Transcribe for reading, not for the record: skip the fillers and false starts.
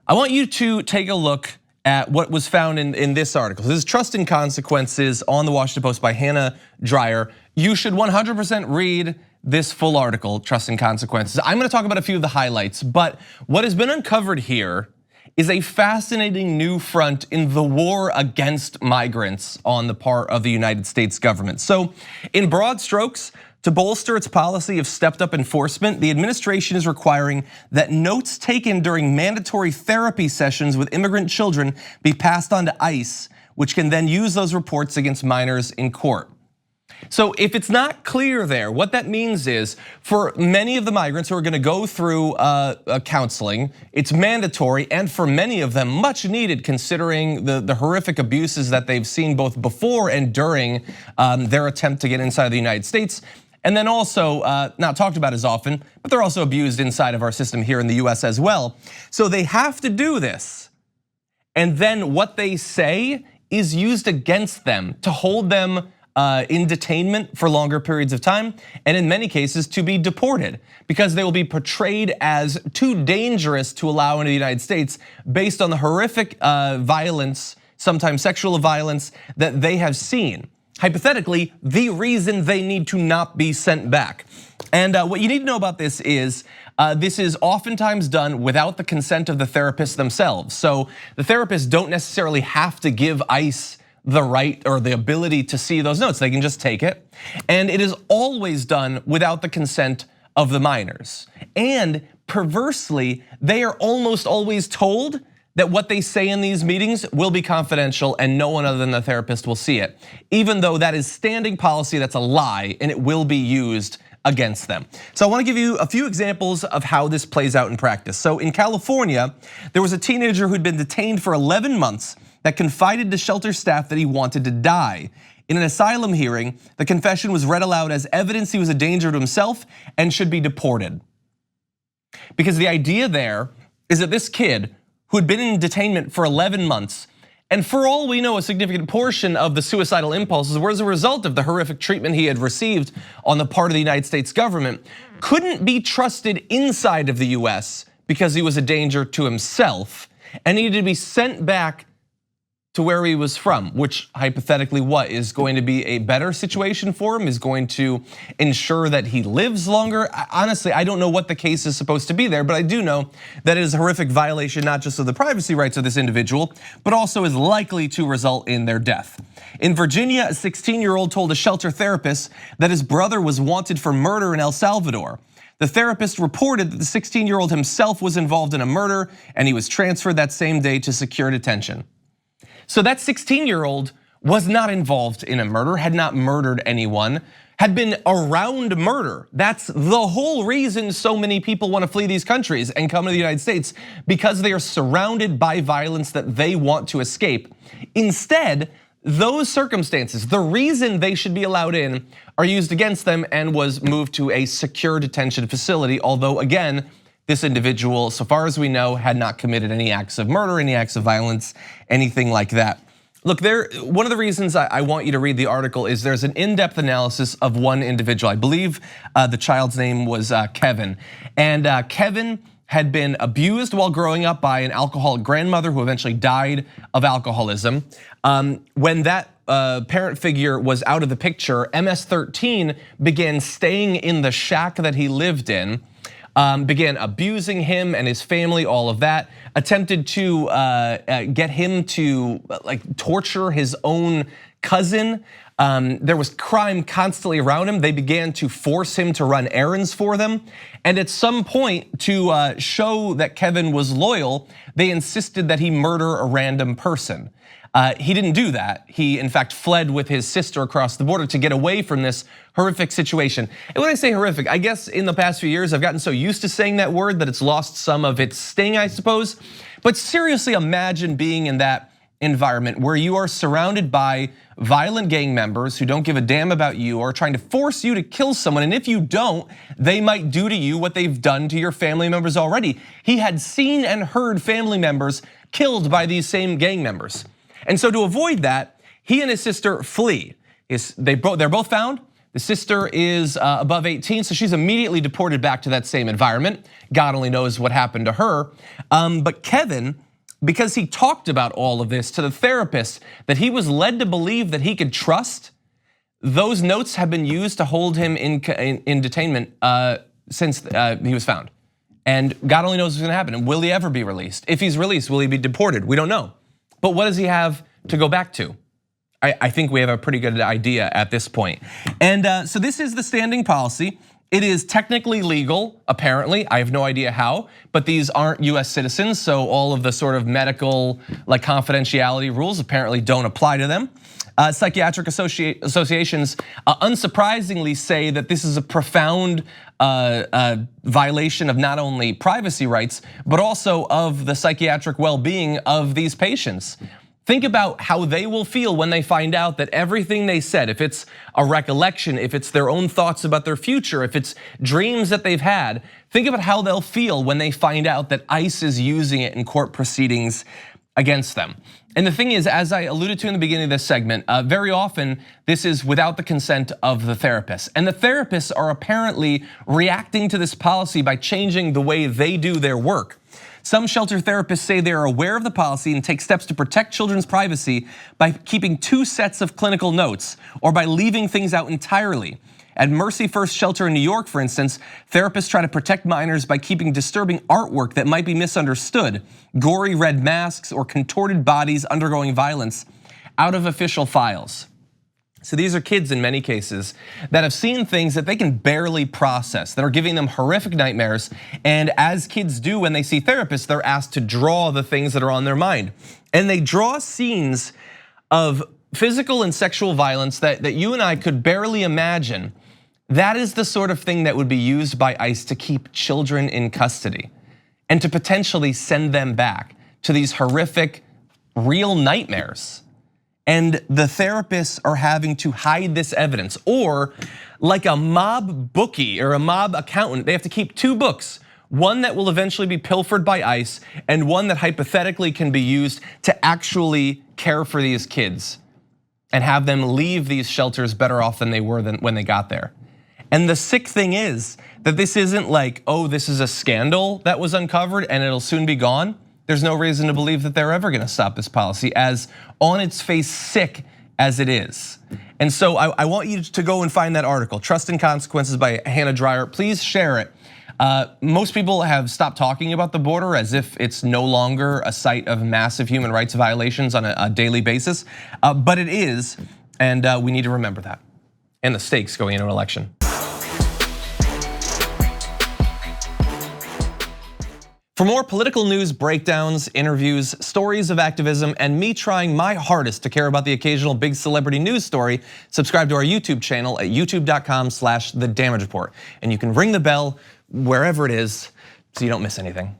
I want you to take a look at what was found in this article. This is Trust and Consequences on the Washington Post by Hannah Dreyer. You should 100% read this full article, Trust and Consequences. I'm gonna talk about a few of the highlights, but what has been uncovered here is a fascinating new front in the war against migrants on the part of the United States government. So in broad strokes, to bolster its policy of stepped up enforcement, the administration is requiring that notes taken during mandatory therapy sessions with immigrant children be passed on to ICE, which can then use those reports against minors in court. So if it's not clear there, what that means is for many of the migrants who are gonna go through counseling, it's mandatory, and for many of them, much needed considering the horrific abuses that they've seen both before and during their attempt to get inside the United States. And then also, not talked about as often, but they're also abused inside of our system here in the US as well. So they have to do this. And then what they say is used against them to hold them in detainment for longer periods of time, and in many cases to be deported because they will be portrayed as too dangerous to allow into the United States based on the horrific violence, sometimes sexual violence that they have seen. Hypothetically, the reason they need to not be sent back. And what you need to know about this is oftentimes done without the consent of the therapists themselves. So the therapists don't necessarily have to give ICE the right or the ability to see those notes. They can just take it. And it is always done without the consent of the minors. And perversely, they are almost always told that what they say in these meetings will be confidential and no one other than the therapist will see it. Even though that is standing policy, that's a lie, and it will be used against them. So I wanna give you a few examples of how this plays out in practice. So in California, there was a teenager who'd been detained for 11 months that confided to shelter staff that he wanted to die. In an asylum hearing, the confession was read aloud as evidence he was a danger to himself and should be deported. Because the idea there is that this kid who had been in detainment for 11 months, and for all we know, a significant portion of the suicidal impulses was a result of the horrific treatment he had received on the part of the United States government, couldn't be trusted inside of the US because he was a danger to himself and needed to be sent back to where he was from, which hypothetically what is going to be a better situation for him, is going to ensure that he lives longer. Honestly, I don't know what the case is supposed to be there, but I do know that it is a horrific violation, not just of the privacy rights of this individual, but also is likely to result in their death. In Virginia, a 16-year-old told a shelter therapist that his brother was wanted for murder in El Salvador. The therapist reported that the 16-year-old himself was involved in a murder and he was transferred that same day to secure detention. So that 16-year-old was not involved in a murder, had not murdered anyone, had been around murder. That's the whole reason so many people want to flee these countries and come to the United States, because they are surrounded by violence that they want to escape. Instead, those circumstances, the reason they should be allowed in, are used against them and was moved to a secure detention facility, although again, this individual, so far as we know, had not committed any acts of murder, any acts of violence, anything like that. Look, one of the reasons I want you to read the article is there's an in-depth analysis of one individual. I believe the child's name was Kevin. And Kevin had been abused while growing up by an alcoholic grandmother who eventually died of alcoholism. When that parent figure was out of the picture, MS-13 began staying in the shack that he lived in, began abusing him and his family, all of that, attempted to get him to torture his own cousin. There was crime constantly around him. They began to force him to run errands for them. And at some point, to show that Kevin was loyal, they insisted that he murder a random person. He didn't do that. He in fact fled with his sister across the border to get away from this horrific situation. And when I say horrific, I guess in the past few years I've gotten so used to saying that word that it's lost some of its sting, I suppose. But seriously, imagine being in that environment where you are surrounded by violent gang members who don't give a damn about you or are trying to force you to kill someone, and if you don't, they might do to you what they've done to your family members already. He had seen and heard family members killed by these same gang members. And so to avoid that, he and his sister flee. They're both found. The sister is above 18, so she's immediately deported back to that same environment. God only knows what happened to her. But Kevin, because he talked about all of this to the therapist that he was led to believe that he could trust, those notes have been used to hold him in detainment since he was found. And God only knows what's gonna happen. And will he ever be released? If he's released, will he be deported? We don't know. But what does he have to go back to? I think we have a pretty good idea at this point. And so this is the standing policy. It is technically legal, apparently. I have no idea how, but these aren't US citizens, so all of the sort of medical like confidentiality rules apparently don't apply to them. Psychiatric associations unsurprisingly say that this is a profound violation of not only privacy rights, but also of the psychiatric well-being of these patients. Think about how they will feel when they find out that everything they said, if it's a recollection, if it's their own thoughts about their future, if it's dreams that they've had, think about how they'll feel when they find out that ICE is using it in court proceedings against them. And the thing is, as I alluded to in the beginning of this segment, very often this is without the consent of the therapist. And the therapists are apparently reacting to this policy by changing the way they do their work. Some shelter therapists say they are aware of the policy and take steps to protect children's privacy by keeping 2 sets of clinical notes or by leaving things out entirely. At Mercy First Shelter in New York, for instance, therapists try to protect minors by keeping disturbing artwork that might be misunderstood, gory red masks or contorted bodies undergoing violence out of official files. So these are kids in many cases that have seen things that they can barely process, that are giving them horrific nightmares. And as kids do when they see therapists, they're asked to draw the things that are on their mind. And they draw scenes of physical and sexual violence that you and I could barely imagine. That is the sort of thing that would be used by ICE to keep children in custody and to potentially send them back to these horrific, real nightmares. And the therapists are having to hide this evidence, or like a mob bookie or a mob accountant, they have to keep 2 books. One that will eventually be pilfered by ICE and one that hypothetically can be used to actually care for these kids and have them leave these shelters better off than they were when they got there. And the sick thing is that this isn't like, oh, this is a scandal that was uncovered and it'll soon be gone. There's no reason to believe that they're ever gonna stop this policy, as on its face sick as it is. And so I want you to go and find that article, Trust and Consequences by Hannah Dreier. Please share it. Most people have stopped talking about the border as if it's no longer a site of massive human rights violations on a daily basis, but it is, and we need to remember that, and the stakes going into an election. For more political news, breakdowns, interviews, stories of activism, and me trying my hardest to care about the occasional big celebrity news story, subscribe to our YouTube channel at youtube.com/thedamagereport. And you can ring the bell wherever it is so you don't miss anything.